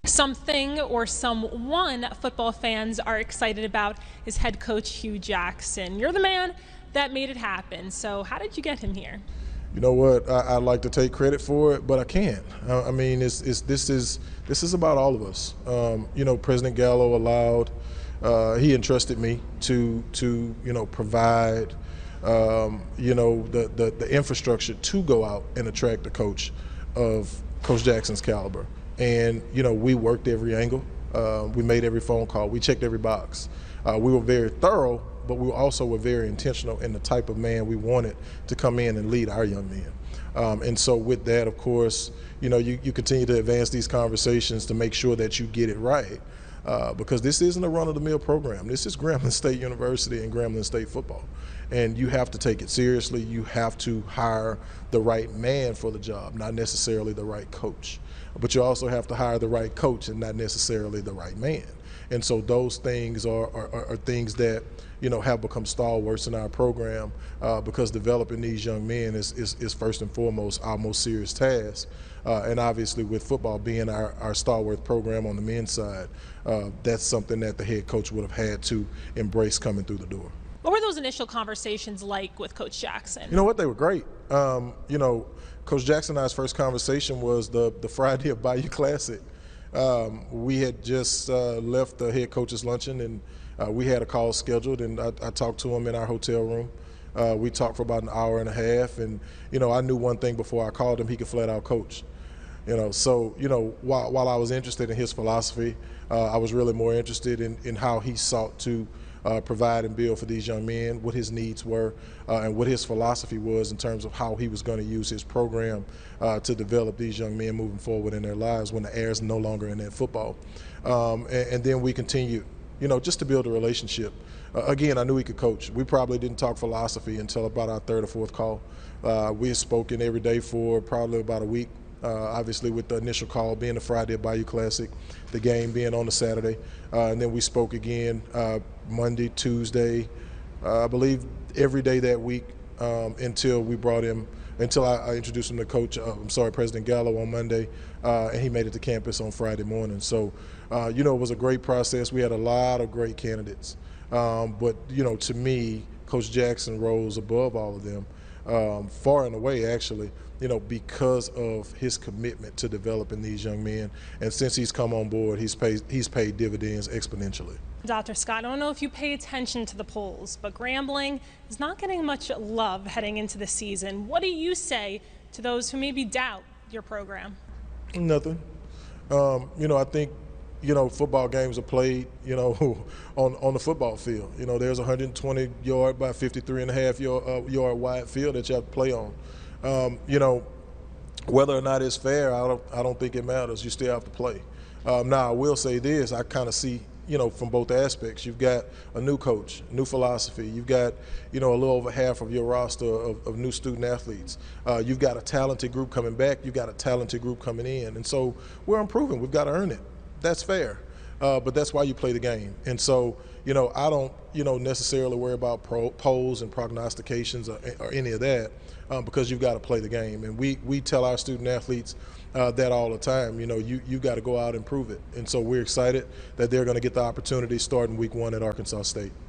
Something or someone football fans are excited about is head coach Hugh Jackson. You're the man that made it happen. So how did you get him here? You know what? I'd like to take credit for it, but I can't. I mean, this is about all of us. President Gallo allowed, he entrusted me to provide, the infrastructure to go out and attract a coach of Coach Jackson's caliber. And we worked every angle. We made every phone call. We checked every box. We were very thorough, but we also were very intentional in the type of man we wanted to come in and lead our young men. And so with that, of course, you continue to advance these conversations to make sure that you get it right. Because this isn't a run-of-the-mill program. This is Grambling State University and Grambling State football. And you have to take it seriously. You have to hire the right man for the job, not necessarily the right coach. But you also have to hire the right coach and not necessarily the right man. And so those things are things that have become stalwarts in our program because developing these young men is first and foremost our most serious task. And obviously with football being our stalwart program on the men's side, that's something that the head coach would have had to embrace coming through the door. What were those initial conversations like with Coach Jackson? You know what? They were great. Coach Jackson and I's first conversation was the Friday of Bayou Classic. We had just left the head coach's luncheon, and we had a call scheduled, and I talked to him in our hotel room. We talked for about an hour and a half, and I knew one thing before I called him: he could flat out coach. While I was interested in his philosophy, I was really more interested in how he sought to provide and build for these young men, what his needs were, and what his philosophy was in terms of how he was going to use his program to develop these young men moving forward in their lives when the air is no longer in that football. And then we continued, just to build a relationship. Again, I knew he could coach. We probably didn't talk philosophy until about our third or fourth call. We had spoken every day for probably about a week. Obviously with the initial call being the Friday at Bayou Classic, the game being on the Saturday, and then we spoke again Monday, Tuesday, I believe every day that week until I introduced him to President Gallo on Monday, and he made it to campus on Friday morning. So, it was a great process. We had a lot of great candidates, but to me, Coach Jackson rose above all of them. Far and away, actually, because of his commitment to developing these young men. And since he's come on board, he's paid dividends exponentially. Dr. Scott, I don't know if you pay attention to the polls, but Grambling is not getting much love heading into the season. What do you say to those who maybe doubt your program? Nothing. I think football games are played, on the football field. There's a 120-yard by 53.5-yard wide field that you have to play on. Whether or not it's fair, I don't think it matters. You still have to play. Now, I will say this: I kind of see, from both aspects. You've got a new coach, new philosophy. You've got, a little over half of your roster of new student athletes. You've got a talented group coming back. You've got a talented group coming in, and so we're improving. We've got to earn it. That's fair, but that's why you play the game. And so, I don't, necessarily worry about polls and prognostications or any of that, because you've got to play the game. And we tell our student athletes that all the time. You got to go out and prove it. And so we're excited that they're going to get the opportunity starting week 1 at Arkansas State.